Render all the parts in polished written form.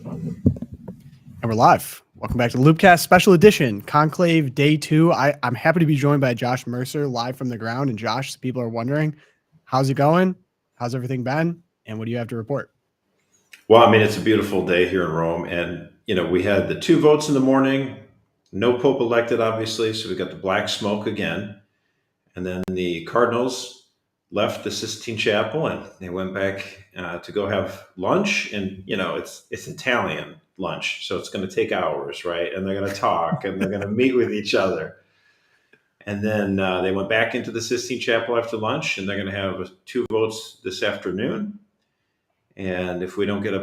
And we're live. Welcome back to the LOOPCast Special Edition, Conclave Day 2. I'm happy to be joined by Josh Mercer, live from the ground. And Josh, people are wondering, how's it going? How's everything been? And what do you have to report? Well, I mean, it's a beautiful day here in Rome. And, we had the 2 votes in the morning, no Pope elected, obviously. So we got the black smoke again. And then the Cardinals left the Sistine Chapel and they went back to go have lunch. And, it's Italian lunch. So it's going to take hours, right? And they're going to talk and they're going to meet with each other. And then they went back into the Sistine Chapel after lunch and they're going to have 2 votes this afternoon. And if we don't get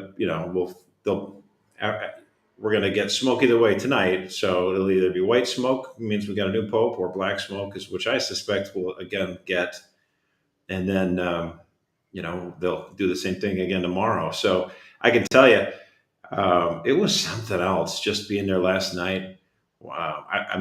we're going to get smoke either way tonight. So it'll either be white smoke, means we got a new pope, or black smoke, which I suspect we'll again get. And then, they'll do the same thing again tomorrow. So I can tell you, it was something else just being there last night. Wow. I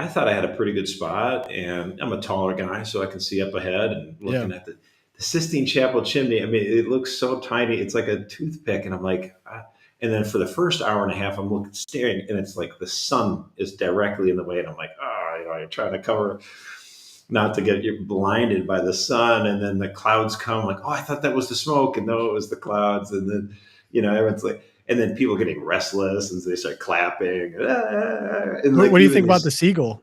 thought I had a pretty good spot, and I'm a taller guy, so I can see up ahead and looking at the Sistine Chapel chimney. I mean, it looks so tiny. It's like a toothpick. And I'm like, and then for the first hour and a half, I'm staring, and it's like the sun is directly in the way. And I'm like, you're trying to cover, not to get you blinded by the sun. And then the clouds come, like, I thought that was the smoke. And no, it was the clouds. And then, everyone's like, and then people getting restless and they start clapping. And what do you think about the seagull?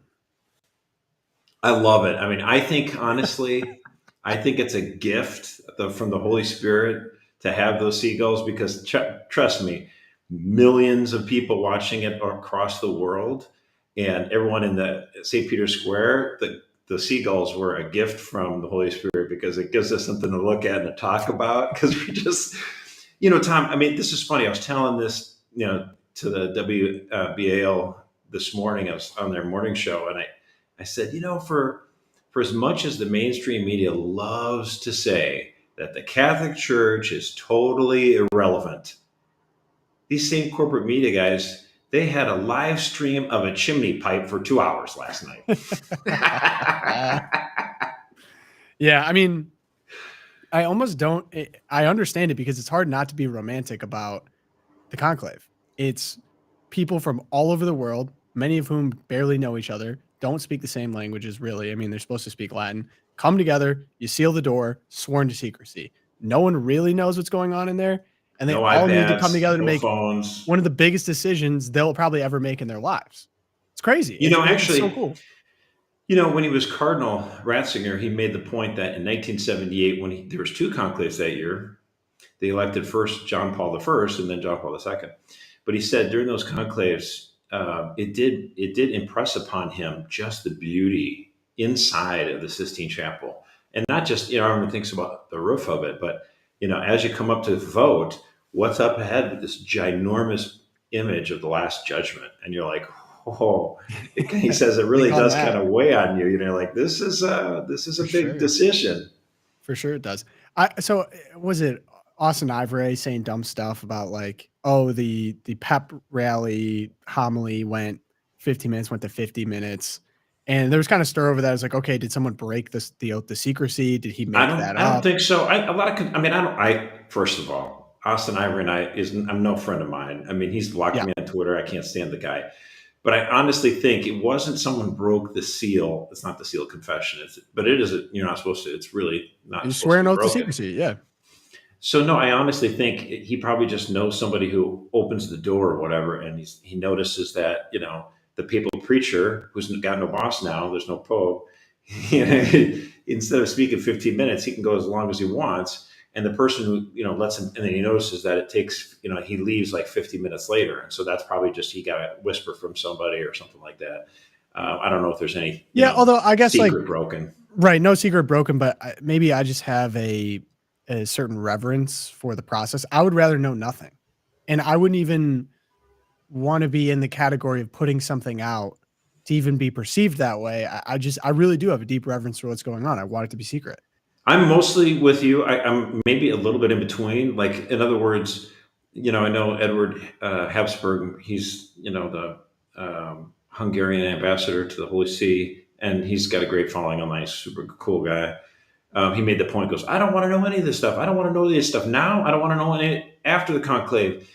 I love it. I mean, I think, honestly, I think it's a gift from the Holy Spirit to have those seagulls, because trust me, millions of people watching it across the world, and everyone in the St. Peter's Square, the seagulls were a gift from the Holy Spirit, because it gives us something to look at and to talk about. Because we just, Tom, I mean, this is funny. I was telling this, to the WBAL this morning. I was on their morning show, and I said, for as much as the mainstream media loves to say that the Catholic Church is totally irrelevant, these same corporate media guys, they had a live stream of a chimney pipe for 2 hours last night. Yeah, I mean, I understand it, because it's hard not to be romantic about the conclave. It's people from all over the world, many of whom barely know each other, don't speak the same languages, really. I mean, they're supposed to speak Latin. Come together, you seal the door, sworn to secrecy. No one really knows what's going on in there. And they all need to come together to make phones. One of the biggest decisions they'll probably ever make in their lives. It's crazy. Actually, it's so cool. When he was Cardinal Ratzinger, he made the point that in 1978, when there was 2 conclaves that year, they elected first John Paul I and then John Paul II. But he said during those conclaves, it did impress upon him just the beauty inside of the Sistine Chapel, and not just everyone thinks about the roof of it, but as you come up to vote, what's up ahead with this ginormous image of the Last Judgment, and you're like, he says it really does kind of weigh on you. Like this is a big decision. For sure, it does. So was it Austin Ivory saying dumb stuff about the pep rally homily went 15 minutes, went to 50 minutes. And there was kind of stir over that. I was like, okay, did someone break the oath to secrecy? Did he make that up? I don't think so. First of all, Austin Ivory I'm no friend of mine. I mean, he's blocked me on Twitter. I can't stand the guy. But I honestly think it wasn't someone broke the seal. It's not the seal of confession. But it is, you're not supposed to, it's really not. You swear an oath to secrecy. Yeah. So no, I honestly think he probably just knows somebody who opens the door or whatever, and he notices that the papal preacher, who's got no boss now, there's no pope. Instead of speaking 15 minutes, he can go as long as he wants, and the person who lets him, and then he notices that it takes he leaves like 50 minutes later, and so that's probably just he got a whisper from somebody or something like that. I don't know if there's any although I guess secret broken. Right, no secret broken, but maybe I just have a certain reverence for the process. I would rather know nothing. And I wouldn't even want to be in the category of putting something out to even be perceived that way. I really do have a deep reverence for what's going on. I want it to be secret. I'm mostly with you. I'm maybe a little bit in between. Like, in other words, I know Edward Habsburg, he's, the Hungarian ambassador to the Holy See, and he's got a great following online, super cool guy. He made the point, goes, I don't want to know any of this stuff. I don't want to know this stuff now. I don't want to know any after the conclave.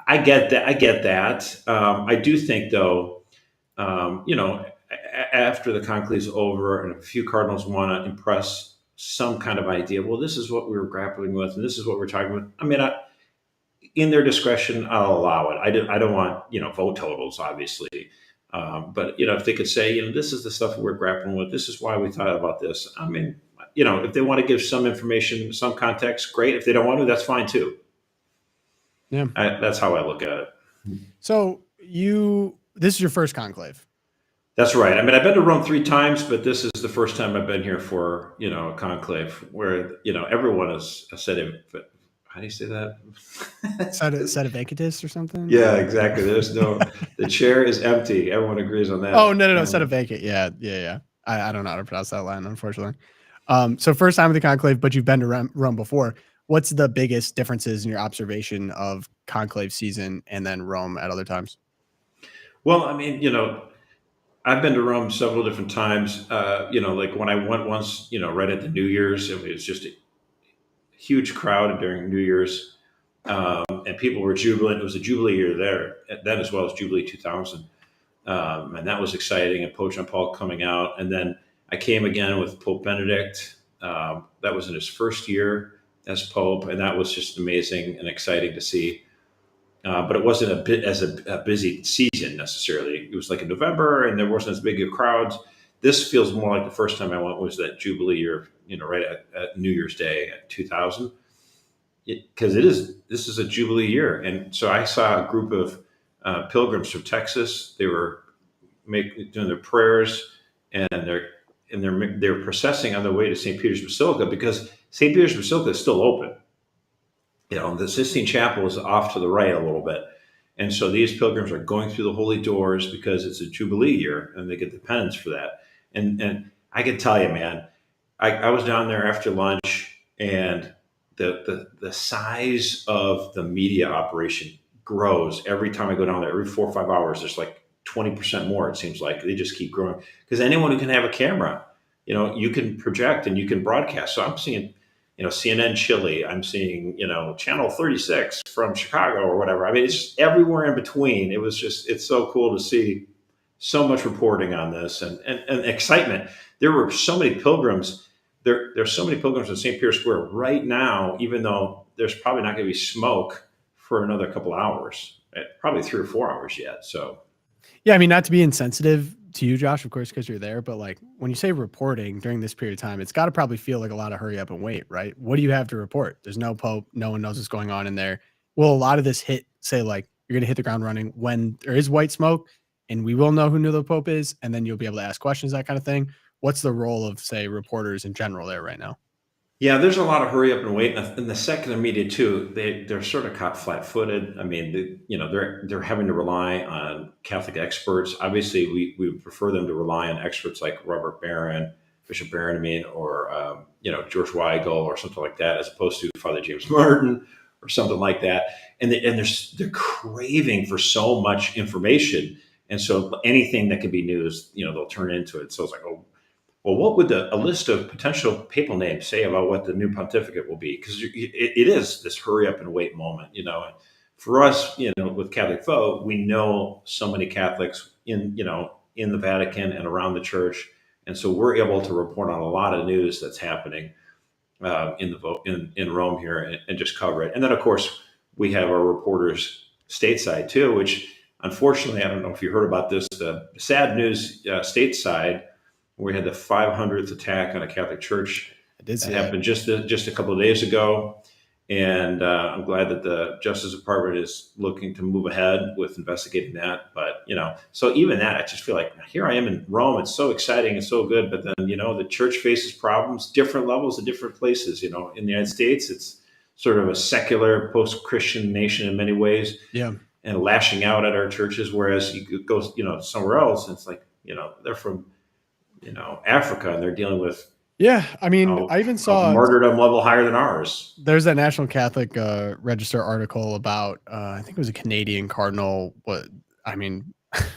I get that. I get that. I do think, though, after the conclave is over and a few cardinals want to impress some kind of idea, well, this is what we were grappling with, and this is what we're talking about. I mean, in their discretion, I'll allow it. I don't want, vote totals, obviously. But, if they could say, this is the stuff we're grappling with, this is why we thought about this. I mean, if they want to give some information, some context, great. If they don't want to, that's fine too. Yeah. That's how I look at it. So this is your first conclave. That's right. I mean, I've been to Rome 3 times, but this is the first time I've been here for, a conclave where, everyone is a set of, how do you say that? Sedevacantist or something? Yeah, exactly. There's the chair is empty. Everyone agrees on that. Oh, no. Sedevacant. Yeah. I don't know how to pronounce that line, unfortunately. So first time with the conclave, but you've been to Rome before. What's the biggest differences in your observation of conclave season and then Rome at other times? Well, I mean, I've been to Rome several different times. Like when I went once, right at the New Year's, it was just a huge crowd during New Year's. And people were jubilant. It was a Jubilee year there, then as well as Jubilee 2000. And that was exciting. And Pope John Paul coming out. And then I came again with Pope Benedict. That was in his first year as Pope. And that was just amazing and exciting to see. But it wasn't a busy season necessarily. It was like in November and there wasn't as big of crowds. This feels more like the first time I went was that Jubilee year, right at New Year's Day at 2000. Because this is a Jubilee year. And so I saw a group of pilgrims from Texas. They were doing their prayers and they're processing on their way to St. Peter's Basilica because St. Peter's Basilica is still open. The Sistine Chapel is off to the right a little bit. And so these pilgrims are going through the holy doors because it's a Jubilee year and they get the penance for that. And I can tell you, man, I was down there after lunch and the size of the media operation grows every time I go down there. Every 4 or 5 hours, there's like 20% more, it seems like. They just keep growing. Because anyone who can have a camera, you can project and you can broadcast. So I'm seeing, CNN Chile. I'm seeing, Channel 36 from Chicago or whatever. I mean, it's just everywhere in between. It's so cool to see so much reporting on this and excitement. There were so many pilgrims. There's so many pilgrims in St. Peter's Square right now, even though there's probably not going to be smoke for another couple of hours, probably 3 or 4 hours yet. So, yeah, I mean, not to be insensitive to you, Josh, of course, because you're there, but like when you say reporting during this period of time, it's got to probably feel like a lot of hurry up and wait, right? What do you have to report? There's no Pope. No one knows what's going on in there. Will a lot of this say like you're going to hit the ground running when there is white smoke and we will know who the Pope is and then you'll be able to ask questions, that kind of thing? What's the role of, say, reporters in general there right now? Yeah, there's a lot of hurry up and wait, and the secular media too. They're sort of caught flat-footed. I mean, they're having to rely on Catholic experts. Obviously, we prefer them to rely on experts like Robert Barron, Bishop Barron, or George Weigel or something like that, as opposed to Father James Martin or something like that. And they're craving for so much information, and so anything that can be news, they'll turn into it. So it's like, oh. Well, what would a list of potential papal names say about what the new pontificate will be? Because it is this hurry up and wait moment, For us, with Catholic vote, we know so many Catholics in the Vatican and around the church, and so we're able to report on a lot of news that's happening in Rome here and just cover it. And then, of course, we have our reporters stateside too, which unfortunately, I don't know if you heard about this. The sad news stateside. We had the 500th attack on a Catholic church. That happened just a couple of days ago. And I'm glad that the Justice Department is looking to move ahead with investigating that. But, so even that, I just feel like here I am in Rome. It's so exciting and so good. But then, the church faces problems, different levels at different places. In the United States, it's sort of a secular post-Christian nation in many ways. Yeah. And lashing out at our churches. Whereas you go, somewhere else, and it's like, they're from Africa, and they're dealing with. Yeah, I mean, I even saw a martyrdom level higher than ours. There's that National Catholic Register article about, I think it was a Canadian cardinal.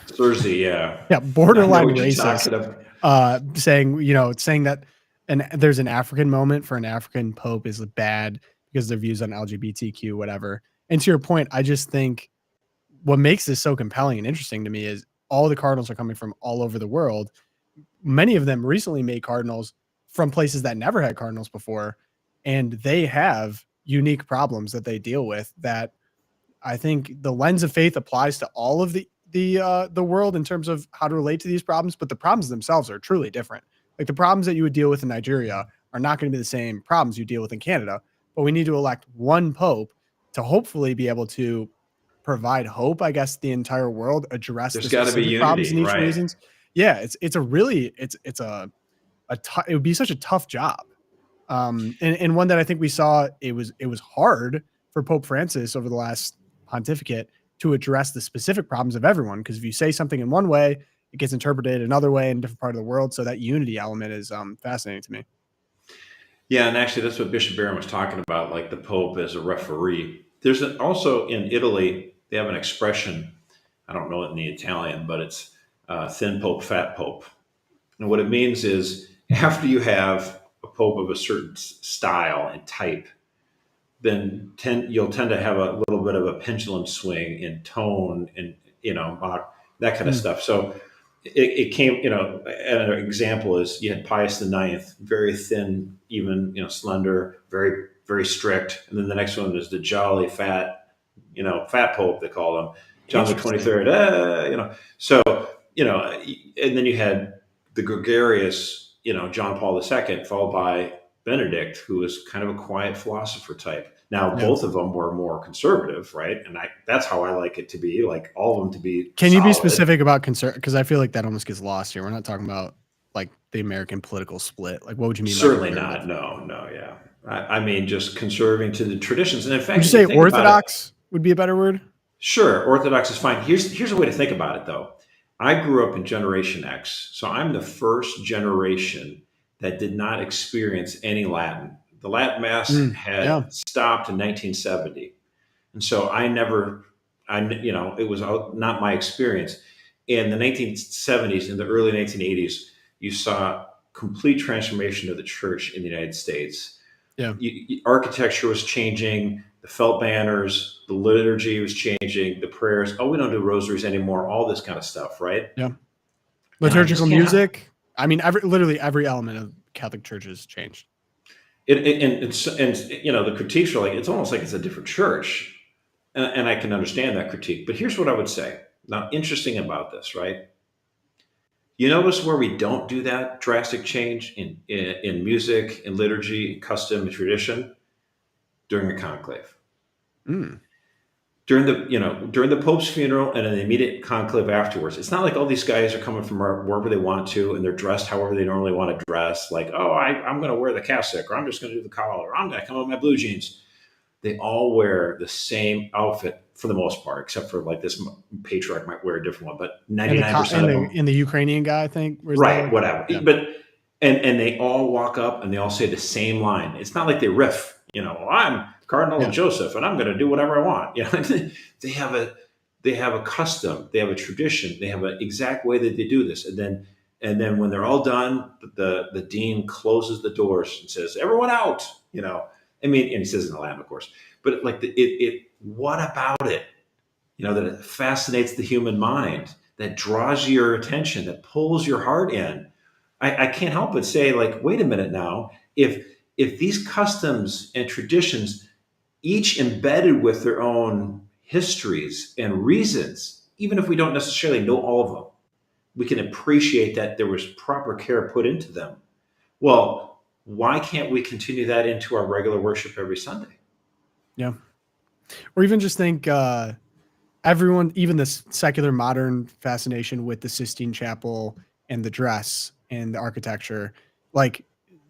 Thursday, yeah, borderline racist, saying that and there's an African moment for an African pope is bad because their views on LGBTQ, whatever. And to your point, I just think what makes this so compelling and interesting to me is all the cardinals are coming from all over the world. Many of them recently made cardinals from places that never had cardinals before, and they have unique problems that they deal with that I think the lens of faith applies to all of the world in terms of how to relate to these problems, but the problems themselves are truly different. Like the problems that you would deal with in Nigeria are not going to be the same problems you deal with in Canada, but we need to elect one pope to hopefully be able to provide hope, I guess, the entire world, address There's the got to be specific problems unity, in each right? reasons. Yeah, it's a really it's it would be such a tough job. And one that I think we saw it was hard for Pope Francis over the last pontificate to address the specific problems of everyone. Because if you say something in one way, it gets interpreted another way in a different part of the world. So that unity element is fascinating to me. Yeah, and actually, that's what Bishop Barron was talking about, like the Pope as a referee. Also in Italy, they have an expression. I don't know it in the Italian, but it's thin Pope, fat Pope. And what it means is after you have a Pope of a certain style and type, then you'll tend to have a little bit of a pendulum swing in tone and that kind of Mm, stuff. So it came, an example is you had Pius the Ninth, very thin, even slender, very very strict, and then the next one is the jolly fat, fat Pope they call him, John the interesting. 23rd. So and then you had the gregarious, John Paul II, followed by Benedict, who was kind of a quiet philosopher type. Now, Yeah. both of them were more conservative, right? And that's how I like it to be, like all of them to be Can you be solid. specific about concern? Because I feel like that almost gets lost here. We're not talking about like the American political split. Like, what would you mean by Certainly conservative? not. No, no, yeah. I mean, just conserving to the traditions. And in Would fact, you if you say think about it, orthodox would be a better word? sure, Orthodox is fine. Here's a way to think about it, though. I grew up in Generation X, so I'm the first generation that did not experience any Latin. The Latin Mass Yeah. had stopped in 1970, and so it was not my experience. In the 1970s and the early 1980s, you saw complete transformation of the church in the United States. Yeah. Architecture was changing, the felt banners, the liturgy was changing, the prayers. Oh, we don't do rosaries anymore. All this kind of stuff, right? Yeah. And I just Liturgical can't. music. I mean, literally every element of Catholic Church has changed. The critiques are like it's almost like it's a different church, and I can understand that critique. But here's what I would say. Now, interesting about this, right? You notice where we don't do that drastic change in music, in liturgy, in custom, and tradition during the conclave. Mm. During the Pope's funeral and in the immediate conclave afterwards. It's not like all these guys are coming from wherever they want to and they're dressed however they normally want to dress. Like, oh, I'm going to wear the cassock, or I'm just going to do the collar, or I'm going to come in my blue jeans. They all wear the same outfit for the most part, except for like this patriarch might wear a different one, but And 99% of them, the Ukrainian guy, I think, was right? the Whatever. yeah. But and they all walk up and they all say the same line. It's not like they riff. Well, I'm Cardinal Yeah. Joseph, and I'm going to do whatever I want. They have a custom, they have a tradition, they have an exact way that they do this, and then when they're all done, the dean closes the doors and says, "Everyone out." I mean, and he says in Latin, of course, but like what about it? That it fascinates the human mind, that draws your attention, that pulls your heart in. I can't help but say, like, wait a minute now, if these customs and traditions, each embedded with their own histories and reasons, even if we don't necessarily know all of them, we can appreciate that there was proper care put into them. Well, why can't we continue that into our regular worship every Sunday? Yeah. Or even just think everyone, even this secular modern fascination with the Sistine Chapel and the dress and the architecture, like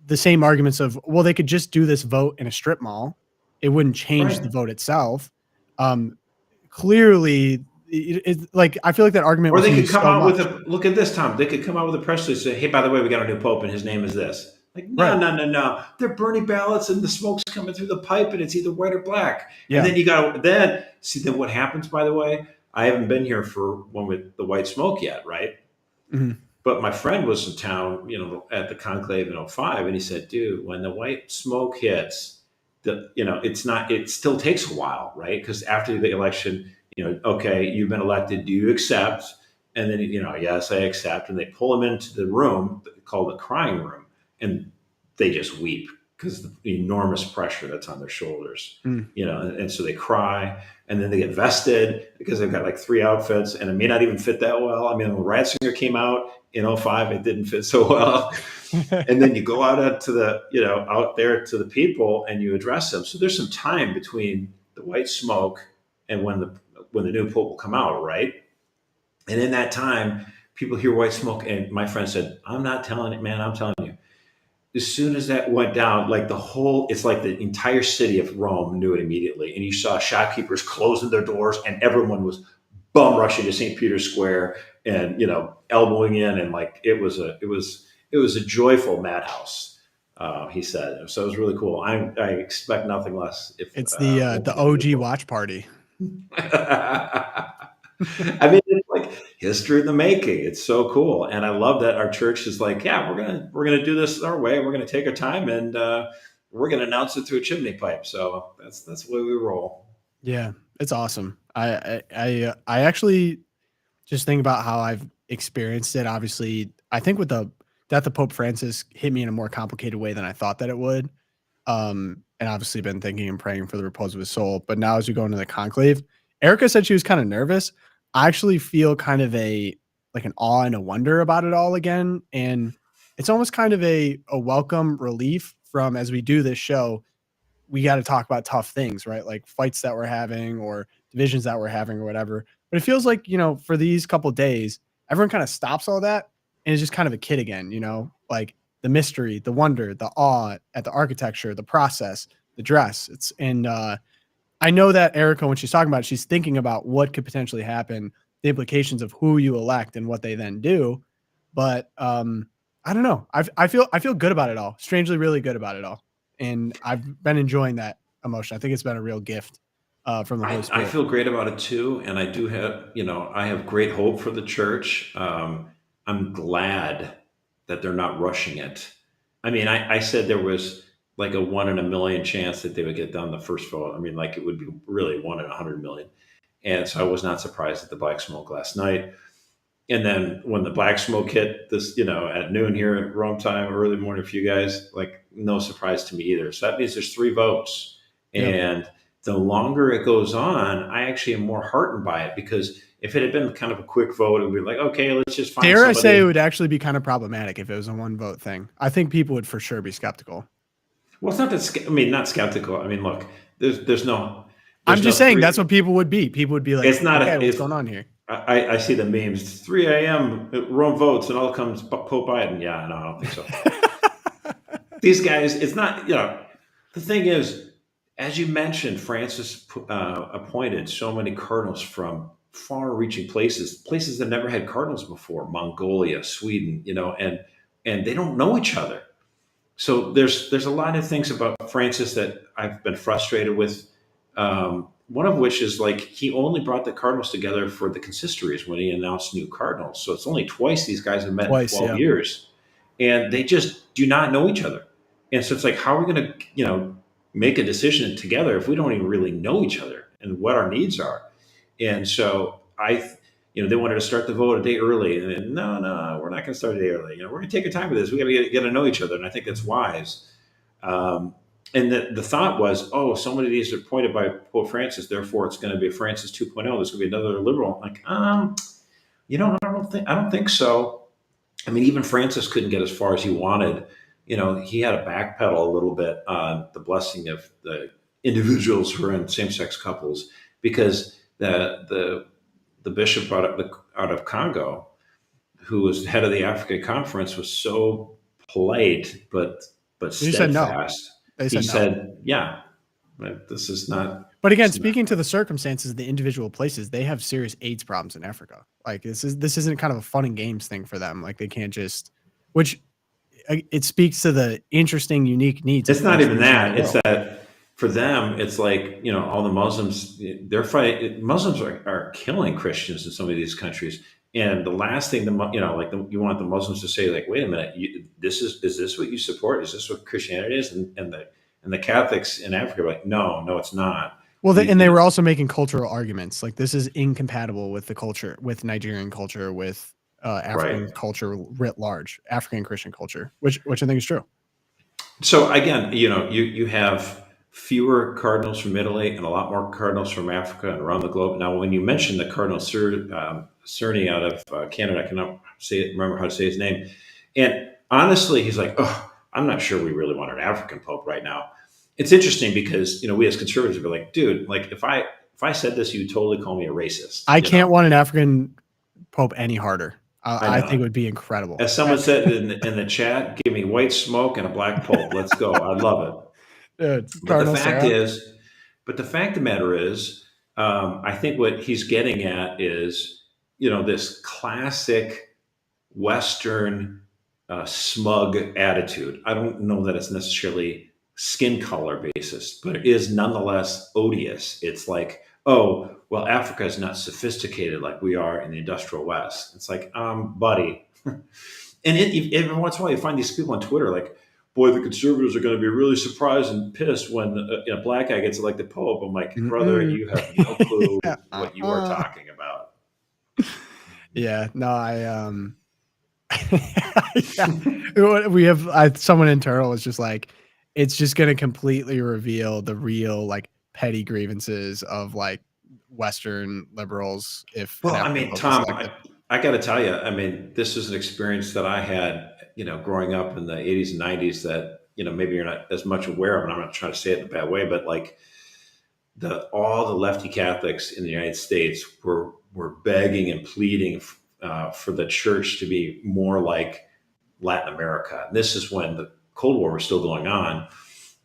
the same arguments of, well, they could just do this vote in a strip mall. It wouldn't change the Right. vote itself. Clearly, like, I feel like that argument Or was they could used come so out with much. a look at this, Tom. They could come out with a press release and say, "Hey, by the way, we got a new pope, and his name is this." Like, no, Right. no, no, no. They're burning ballots, and the smoke's coming through the pipe, and it's either white or black. And Yeah. then you got then see then what happens. By the way, I haven't been here for one with the white smoke yet, right? Mhm. But my friend was in town, at the conclave in '05, and he said, dude, when the white smoke hits, it's not, it still takes a while, right? Because after the election, okay, you've been elected, do you accept? And then, yes, I accept. And they pull him into the room called the crying room, and they just weep because the enormous pressure that's on their shoulders, Mm. and so they cry, and then they get vested because they've got like 3 outfits, and it may not even fit that well. I mean, when Ratzinger came out in '05, it didn't fit so well. And then you go out to out there to the people and you address them. So there's some time between the white smoke and when the new pope will come out, right? And in that time, people hear white smoke, and my friend said, "I'm not telling it, man. I'm telling you." As soon as that went down, like it's like the entire city of Rome knew it immediately, and you saw shopkeepers closing their doors, and everyone was bum rushing to St. Peter's Square, and elbowing in, and like it was a joyful madhouse. He said, so it was really cool. I expect nothing less. If It's the OG watch party. I mean, it's like history in the making. It's so cool, and I love that our church is like, yeah, we're gonna do this our way. We're gonna take our time, and we're gonna announce it through a chimney pipe. So that's the way we roll. Yeah, it's awesome. I actually just think about how I've experienced it. Obviously, I think with the death of Pope Francis hit me in a more complicated way than I thought that it would. And obviously been thinking and praying for the repose of his soul. But now as we go into the conclave, Erica said she was kind of nervous. I actually feel kind of like an awe and a wonder about it all again. And it's almost kind of a welcome relief from, as we do this show, we got to talk about tough things, right? Like fights that we're having or divisions that we're having or whatever. But it feels like, for these couple days, everyone kind of stops all that and is just kind of a kid again, like the mystery, the wonder, the awe at the architecture, the process, the dress. I know that Erica, when she's talking about it, she's thinking about what could potentially happen, the implications of who you elect and what they then do. But I don't know. I feel good about it all. Strangely, really good about it all. And I've been enjoying that emotion. I think it's been a real gift from the Holy Spirit. I feel great about it too, and I do have, I have great hope for the church. I'm glad that they're not rushing it. I mean, I said there was like a 1 in a million chance that they would get done the first vote. I mean, like it would be really 1 in 100 million. And so I was not surprised at the black smoke last night. And then when the black smoke hit this, at noon here at Rome time, early morning for you guys, like no surprise to me either. So that means there's 3 votes. And the longer it goes on, I actually am more heartened by it, because if it had been kind of a quick vote, it would be like, okay, let's just find somebody. I say it would actually be kind of problematic if it was a 1 vote thing. I think people would for sure be skeptical. Well, it's not that, not skeptical. I mean, look, there's no. I'm just saying that's what people would be. People would be like, it's not what's going on here? I see the memes. 3 a.m. Rome votes, and all comes Pope Biden. Yeah, no, I don't think so. These guys, it's not. The thing is, as you mentioned, Francis appointed so many cardinals from far-reaching places that never had cardinals before: Mongolia, Sweden, and they don't know each other. So there's a lot of things about Francis that I've been frustrated with. One of which is like he only brought the cardinals together for the consistories when he announced new cardinals. So it's only twice these guys have met in 12 years, and they just do not know each other. And so it's like, how are we going to, make a decision together if we don't even really know each other and what our needs are? And so they wanted to start the vote a day early, and then, no, we're not going to start a day early. We're going to take our time with this. We got to get to know each other, and I think that's wise. And the thought was, somebody of these are appointed by Pope Francis, therefore it's going to be a Francis 2.0. There's going to be another liberal. Like, I don't think so. I mean, even Francis couldn't get as far as he wanted. He had to backpedal a little bit on the blessing of the individuals who are in same-sex couples, because the bishop out of Congo, who was head of the African Conference, was so polite but steadfast. He said, yeah, this is not. But again, speaking to the circumstances of the individual places, they have serious AIDS problems in Africa. Like this isn't kind of a fun and games thing for them. Like they can't just, which it speaks to the interesting, unique needs. It's not even that. It's that for them, it's like, all the Muslims, they're fighting. Muslims are killing Christians in some of these countries. And the last thing you want the Muslims to say, like, wait a minute, is this what you support? Is this what Christianity is? And the Catholics in Africa are like, no, it's not. Well, We, and you they know, were also making cultural arguments like this is incompatible with the culture, with Nigerian culture, with right. African culture writ large, African Christian culture, which I think is true. So again, you have fewer cardinals from Italy and a lot more cardinals from Africa and around the globe. Now, when you mentioned the Cardinal Cerny out of Canada, I cannot remember how to say his name. And honestly, he's like, oh, I'm not sure we really want an African pope right now. It's interesting because we as conservatives are like, dude, like if I said this, you'd totally call me a racist. I can't want an African pope any harder. I I think know. it would be incredible. As someone said in the chat, give me white smoke and a black pope. Let's go. I love it. But the Cardinal fact Sarah. is, but the fact of the matter is, I think what he's getting at is, this classic Western smug attitude. I don't know that it's necessarily skin color basis, but it is nonetheless odious. It's like, oh, well, Africa is not sophisticated like we are in the industrial West. It's like, buddy. And every once in a while, you find these people on Twitter like, boy, the conservatives are going to be really surprised and pissed when a black guy gets elected pope. I'm like, brother, you have no clue Yeah, what you are talking about. Yeah, no, yeah. We have someone internal was just like, it's just going to completely reveal the real like petty grievances of like Western liberals if an Well, I African mean, pope is Tom, elected. I got to tell you, I mean, this is an experience that I had, growing up in the 80s and 90s that, maybe you're not as much aware of, and I'm not trying to say it in a bad way, but like all the lefty Catholics in the United States were begging and pleading for the church to be more like Latin America. And this is when the Cold War was still going on,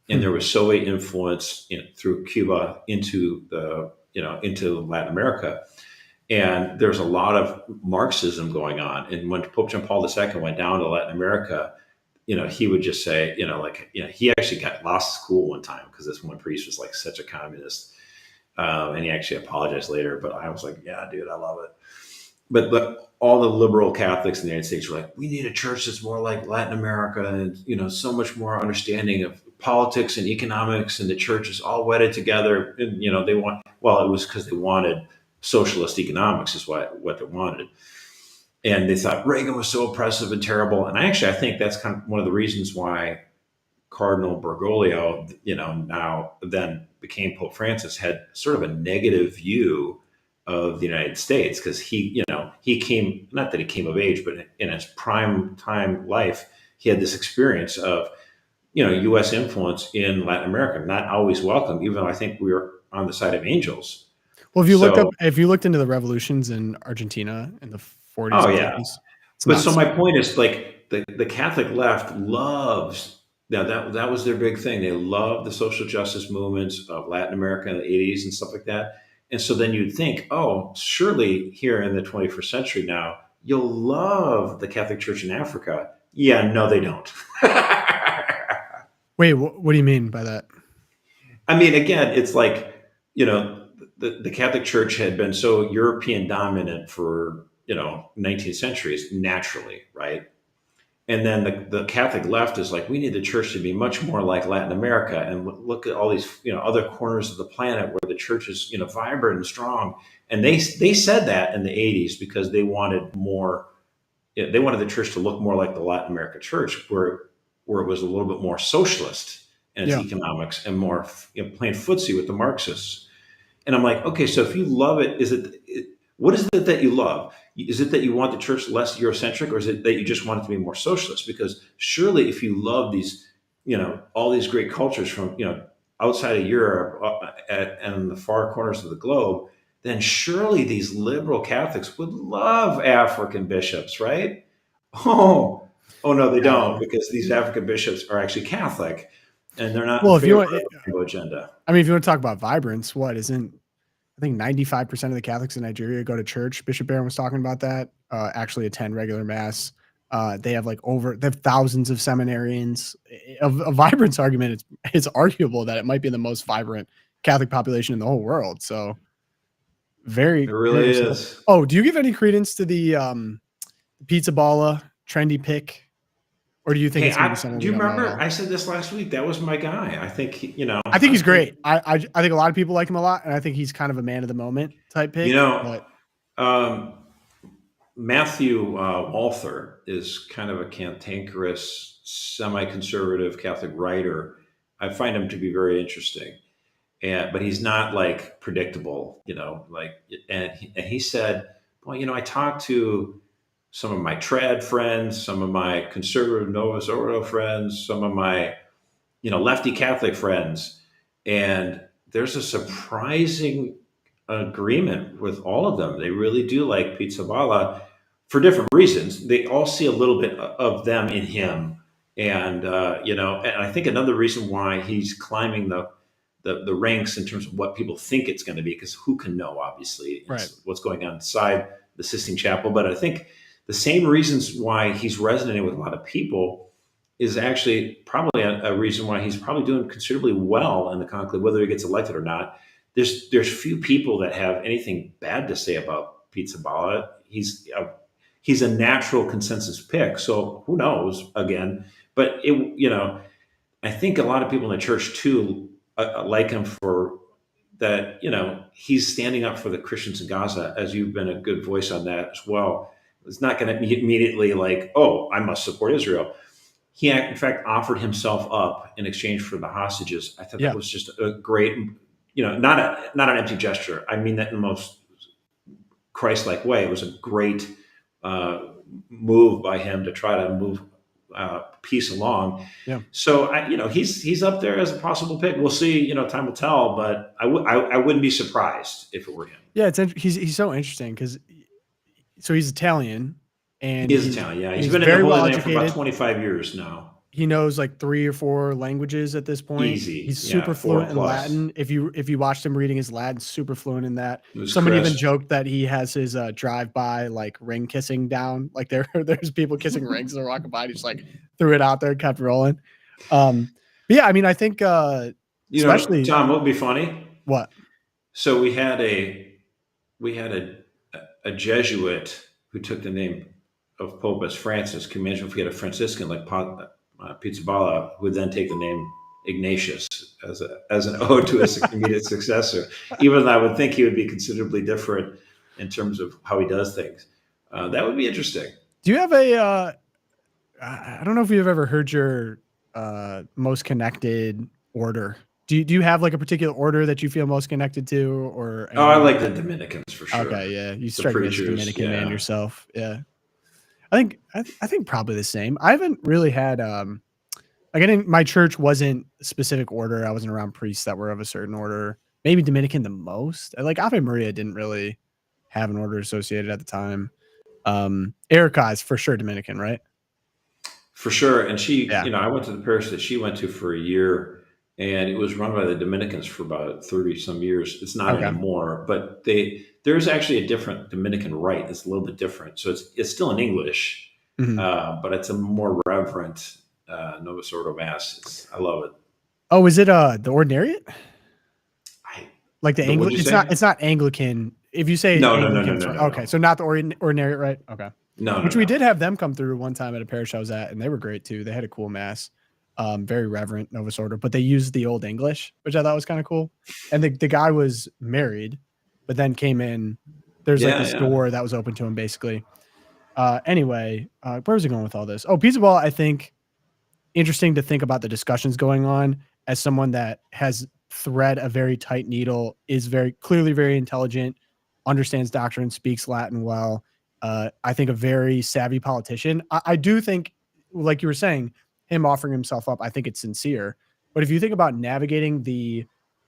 and there was Soviet influence through Cuba into Latin America. And there's a lot of Marxism going on. And when Pope John Paul II went down to Latin America, he would just say, he actually got lost school one time because this one priest was like such a communist. And he actually apologized later, but I was like, yeah, dude, I love it. But all the liberal Catholics in the United States were like, we need a church that's more like Latin America and, so much more understanding of politics and economics, and the church is all wedded together. And, it was because they wanted socialist economics is what they wanted. And they thought Reagan was so oppressive and terrible. And I think that's kind of one of the reasons why Cardinal Bergoglio, now then became Pope Francis, had sort of a negative view of the United States because he came, not that he came of age, but in his prime time life, he had this experience of, U.S. influence in Latin America, not always welcome, even though I think we were on the side of angels. Well, So, if you looked into the revolutions in Argentina in the 40s oh and yeah. 50s, it's But so nuts. my point is, like, the Catholic left loves, now that was their big thing. They loved the social justice movements of Latin America in the 80s and stuff like that. And so then you'd think, oh, surely here in the 21st century now, you'll love the Catholic Church in Africa. Yeah, no, they don't. Wait, what do you mean by that? I mean, again, it's like, the Catholic Church had been so European dominant for, 19th centuries naturally, right? And then the Catholic left is like, we need the church to be much more like Latin America, and look at all these other corners of the planet where the church is vibrant and strong. And they said that in the 80s because they wanted more. They wanted the church to look more like the Latin American church, where it was a little bit more socialist in its Yeah. economics and more playing footsie with the Marxists. And I'm like, okay, so if you love it, what is it that you love? Is it that you want the church less Eurocentric, or is it that you just want it to be more socialist? Because surely, if you love these, all these great cultures from outside of Europe and the far corners of the globe, then surely these liberal Catholics would love African bishops, right? Oh no, they don't, because these African bishops are actually Catholic, and they're not in Well, if you favor want, of the rainbow agenda. I mean, if you want to talk about vibrance, I think 95% of the Catholics in Nigeria go to church. Bishop Barron was talking about that. Actually attend regular mass. They have thousands of seminarians. A vibrance argument, it's arguable that it might be the most vibrant Catholic population in the whole world. So Very It really curious. is. Oh, do you give any credence to the Pizzaballa trendy pick, or do you think Hey, it's going to be someone do we you don't know at remember? all? I said this last week. That was my guy. I think I think I he's think great. I think a lot of people like him a lot, and I think he's kind of a man of the moment type you pick. know. But Um, Matthew Walther is kind of a cantankerous, semi-conservative Catholic writer. I find him to be very interesting, but he's not like predictable, like. And he said, "Well, I talked to some of my trad friends, some of my conservative Novus Ordo friends, some of my lefty Catholic friends, and there's a surprising agreement with all of them. They really do like Pizzaballa for different reasons. They all see a little bit of them in him, and I think another reason why he's climbing the ranks in terms of what people think it's going to be, because who can know, obviously, right, what's going on inside the Sistine Chapel. But I think the same reasons why he's resonating with a lot of people is actually probably a reason why he's probably doing considerably well in the conclave, whether he gets elected or not. There's few people that have anything bad to say about Pizzaballa. He's a natural consensus pick, so who knows? Again, but I think a lot of people in the church too like him for that. He's standing up for the Christians in Gaza, as you've been a good voice on that as well. It's not going to be immediately like, oh, I must support Israel. He, in fact, offered himself up in exchange for the hostages. I thought that yeah, was just a great, not an empty gesture. I mean that in the most Christ-like way. It was a great uh, move by him to try to move peace along. yeah, So, he's up there as a possible pick. We'll see. Time will tell. But I wouldn't be surprised if it were him. yeah. He's so interesting because he's Italian and He is Italian. Yeah, he's he's been in the very Holy well Land for about educated. 25 years now. He knows like 3 or 4 languages at this point. Easy. He's Yeah, super four fluent in plus. Latin. If you watched him reading his Latin, super fluent in that. It was Someone even crisp. joked that he has his drive-by like ring kissing down. Like there's people kissing rings and they're walking by. And he just like threw it out there, kept rolling. But yeah, I mean, I think especially Tom, what would be funny? what? So we had a Jesuit who took the name of Pope as Francis. Can you imagine if we had a Franciscan like Pizzaballa, who would then take the name Ignatius as an ode to his immediate successor? Even though I would think he would be considerably different in terms of how he does things. That would be interesting. Do you have a I don't know if you've ever heard your most connected order. Do you have like a particular order that you feel most connected to, or Oh, I anyone like like the that? Dominicans for sure. Okay, yeah, you The strike me as a preachers, Dominican man yeah. yourself. Yeah, I think probably the same. I haven't really had like I didn't. My church wasn't a specific order. I wasn't around priests that were of a certain order. Maybe Dominican the most. Like Ave Maria didn't really have an order associated at the time. Erica is for sure Dominican, right? For sure. And she, Yeah. I went to the parish that she went to for a year, and it was run by the Dominicans for about 30 some years. It's not Okay. anymore, but there's actually a different Dominican rite. It's a little bit different. So it's still in English, Mhm. but it's a more reverent Novus Ordo Mass. I love it. Oh, is it the Ordinariate? I, Like the what'd Anglican? you It's say? not Anglican. If you say No, no, no, Anglican, no, it's no, fine. no, Okay, no. so not the Ordinariate, right? Okay. No, no, Which we no. did have them come through one time at a parish I was at, and they were great too. They had a cool mass, very reverent Novus Ordo, but they used the Old English, which I thought was kind of cool. And the guy was married, but then came in. There's like Yeah, this yeah. door that was open to him, basically. Anyway, where was he going with all this? Oh, Pizza Ball, I think interesting to think about the discussions going on as someone that has thread a very tight needle, is very clearly very intelligent, understands doctrine, speaks Latin well. I think a very savvy politician. I do think, like you were saying, him offering himself up, I think it's sincere. But if you think about navigating the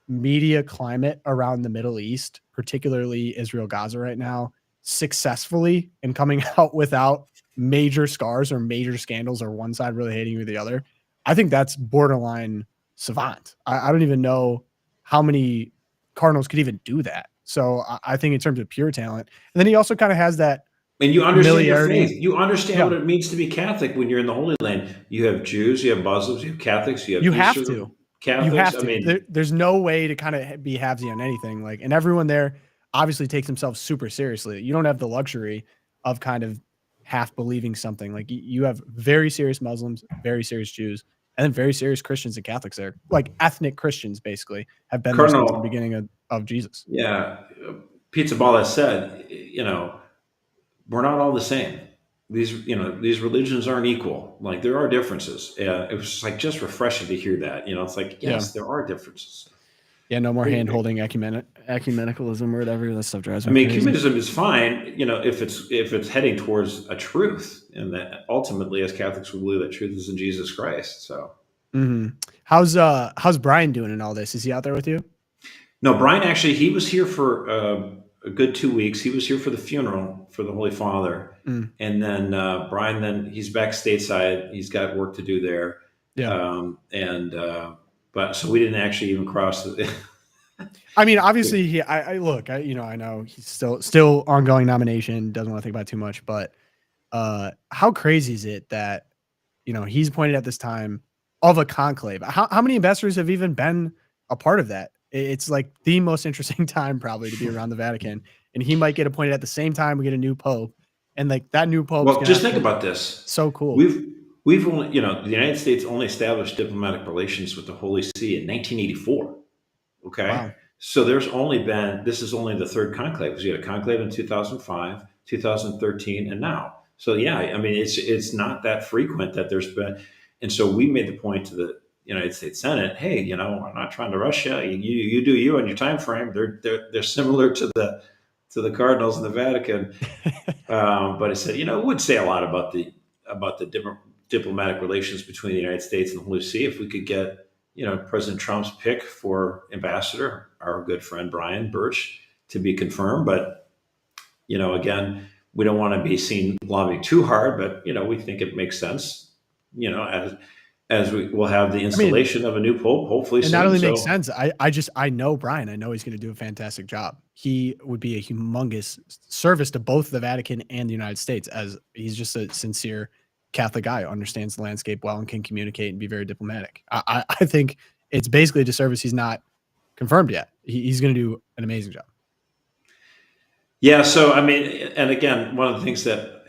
media climate around the Middle East, particularly Israel Gaza right now, successfully and coming out without major scars or major scandals or one side really hating you or the other, I think that's borderline savant. I don't even know how many Cardinals could even do that. So I think in terms of pure talent, and then he also kind of has that And you understand your faith. familiarity. You understand Yeah, what it means to be Catholic when you're in the Holy Land. You have Jews, you have Muslims, you have Catholics, you have you have Eastern to. You Catholics. have I to. mean, There's no way to kind of be halvesy on anything. Like, and everyone there, obviously takes themselves super seriously. You don't have the luxury of kind of half believing something. Like you have very serious Muslims, very serious Jews, and then very serious Christians and Catholics there. Like ethnic Christians basically have been there since the Cardinal, beginning of Jesus. yeah, Pizzaballa said, we're not all the same. These religions aren't equal. Like there are differences. It was just like just refreshing to hear that. It's like Yeah. yes, there are differences. Yeah, no more hand holding ecumenicalism or whatever. That stuff drives I me mean, crazy. ecumenism is fine, if it's heading towards a truth, and that ultimately, as Catholics, we believe that truth is in Jesus Christ. So, How's Brian doing in all this? Is he out there with you? no, Brian actually he was here for a good 2 weeks. He was here for the funeral for the Holy Father, Mm, and then Brian then he's back stateside. He's got work to do there, yeah. and but so we didn't actually even cross the. I mean, obviously, I look. I know he's still ongoing nomination. Doesn't want to think about it too much, but how crazy is it that he's appointed at this time of a conclave? How many ambassadors have even been a part of that? It's like the most interesting time probably to be around the Vatican, and he might get appointed at the same time we get a new pope, and like that new pope's Well, gonna just have think to about this. so cool. We've only, the United States only established diplomatic relations with the Holy See in 1984. Okay, Wow. so this is only the third conclave. Because you had a conclave in 2005, 2013, and now. So yeah, I mean it's not that frequent that there's been, and so we made the point to the United States Senate, hey, I'm not trying to rush you. You do you on your time frame. They're similar to the cardinals in the Vatican. But I said, it would say a lot about the different diplomatic relations between the United States and the Holy See if we could get, President Trump's pick for ambassador, our good friend Brian Birch, to be confirmed. But again, we don't want to be seen lobbying too hard, but we think it makes sense. As we will have the I mean, installation of a new pope, hopefully it not soon. only makes So sense. I know Brian. I know he's going to do a fantastic job. He would be a humongous service to both the Vatican and the United States, as he's just a sincere Catholic guy, understands the landscape well, and can communicate and be very diplomatic. I think it's basically a disservice he's not confirmed yet. He's going to do an amazing job. yeah, so I mean, and again, one of the things that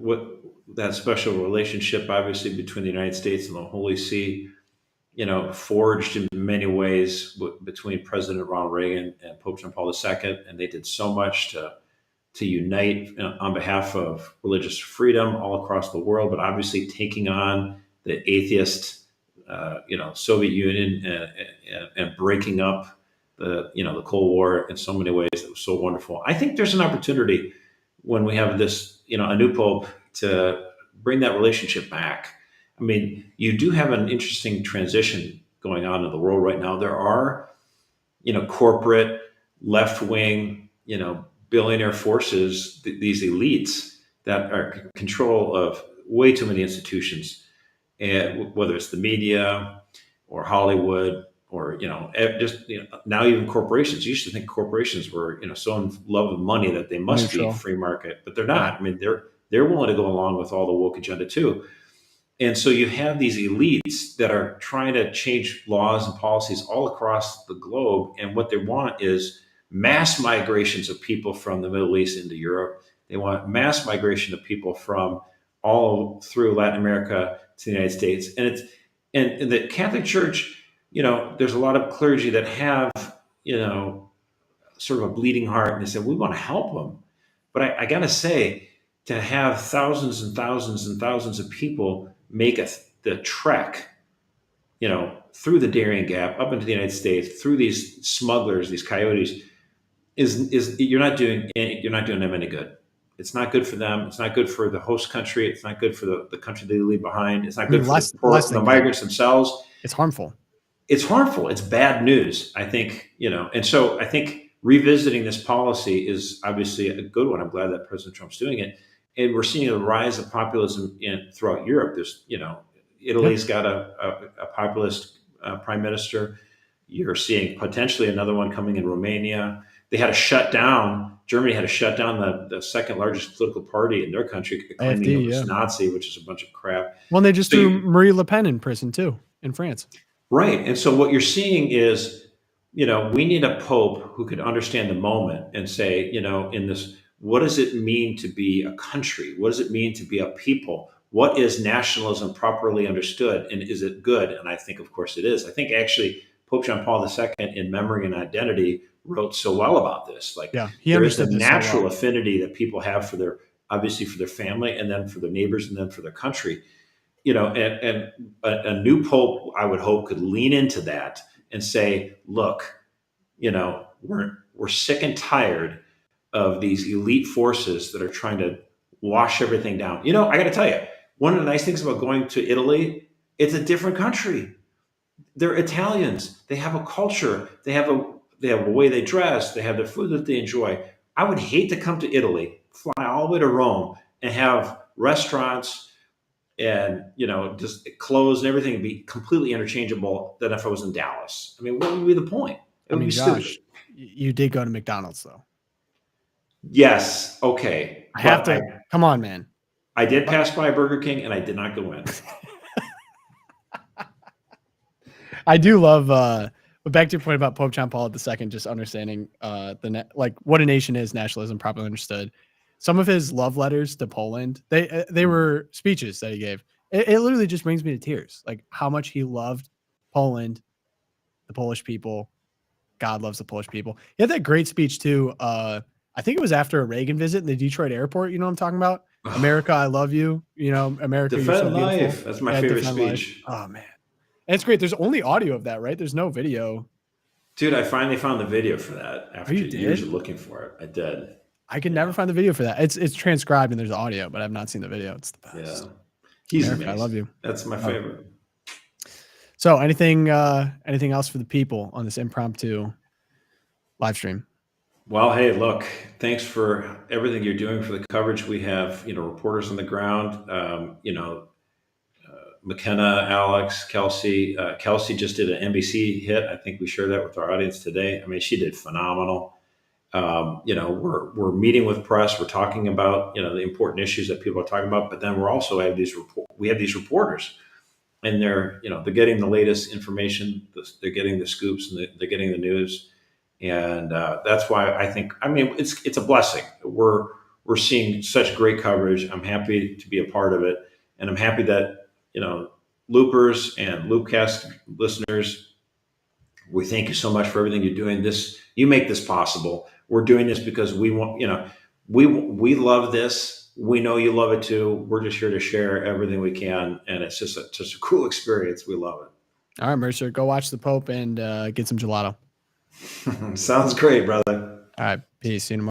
what that special relationship, obviously, between the United States and the Holy See, forged in many ways between President Ronald Reagan and Pope John Paul II, and they did so much to unite on behalf of religious freedom all across the world, but obviously taking on the atheist, Soviet Union and breaking up the Cold War in so many ways. That was so wonderful. I think there's an opportunity when we have this, a new pope to bring that relationship back. I mean, you do have an interesting transition going on in the world right now. There are, corporate left wing, billionaire forces, these elites that are in control of way too many institutions, and whether it's the media or Hollywood or just now even corporations. You used to think corporations were so in love with money that they must be Neutral. free market, but they're Yeah. not. I mean, they're willing to go along with all the woke agenda too. And so you have these elites that are trying to change laws and policies all across the globe. And what they want is mass migrations of people from the Middle East into Europe. They want mass migration of people from all through Latin America to the United States. And the Catholic Church, there's a lot of clergy that have, sort of a bleeding heart, and they say, we want to help them. But I got to say, to have thousands and thousands and thousands of people make the trek, through the Darien Gap up into the United States, through these smugglers, these coyotes, is you're not doing them any good. It's not good for them. It's not good for the host country. It's not good for the country they leave behind. It's not I mean, good for less the than good. migrants themselves. It's harmful. It's harmful. It's bad news, I think, and so I think revisiting this policy is obviously a good one. I'm glad that President Trump's doing it. And we're seeing a rise of populism throughout Europe. There's, Italy's got a populist prime minister. You're seeing potentially another one coming in Romania. They had to shut down. Germany had to shut down the second largest political party in their country, claiming AfD, it was yeah. Nazi, which is a bunch of crap. Well, they just So threw Marie Le Pen in prison too in France. right. And so what you're seeing is we need a pope who could understand the moment and say, in this, what does it mean to be a country? What does it mean to be a people? What is nationalism properly understood? And is it good? And I think, of course, it is. I think actually Pope John Paul II in Memory and Identity wrote so well about this. Like, Yeah, he there is a understood this so natural well. affinity that people have for obviously for their family, and then for their neighbors, and then for their country. And a new pope, I would hope, could lean into that and say, look, we're sick and tired of these elite forces that are trying to wash everything down. I got to tell you, one of the nice things about going to Italy, it's a different country. They're Italians. They have a culture. They have a way they dress. They have the food that they enjoy. I would hate to come to Italy, fly all the way to Rome, and have restaurants and just clothes and everything be completely interchangeable than if I was in Dallas. I mean, what would be the point? It I would mean, be stupid. Josh, you did go to McDonald's though. Yes, okay, I have but to. Come on, man. I did pass by Burger King and I did not go in. I do love. But back to your point about Pope John Paul II, just understanding what a nation is, nationalism properly understood. Some of his love letters to Poland, they were speeches that he gave. It literally just brings me to tears. Like how much he loved Poland, the Polish people. God loves the Polish people. He had that great speech too. I think it was after a Reagan visit in the Detroit airport. You know what I'm talking about? America, I love you. America, you're so Defend beautiful. life. That's my favorite Defend life. speech. Oh man. And it's great. There's only audio of that, right? There's no video. Dude, I finally found the video for that after you years did? of looking for it. I did. I can never find the video for that. It's transcribed and there's audio, but I've not seen the video. It's the best. Yeah. He's America, amazing. I love you. That's my favorite. So anything else for the people on this impromptu live stream? Well, hey, look, thanks for everything you're doing for the coverage. We have, reporters on the ground, McKenna, Alex, Kelsey. Kelsey just did an NBC hit. I think we shared that with our audience today. I mean, she did phenomenal. We're meeting with press. We're talking about the important issues that people are talking about, but then we're also have these reporters, and they're getting the latest information. They're getting the scoops, and they're getting the news, and that's why I think it's a blessing. We're seeing such great coverage. I'm happy to be a part of it, and I'm happy that Loopers and Loopcast listeners, we thank you so much for everything you're doing. You make this possible. We're doing this because we want, we love this. We know you love it too. We're just here to share everything we can, and it's just a cool experience. We love it. All right, Mercer, go watch the Pope and get some gelato. Sounds great, brother. All right, peace. See you tomorrow.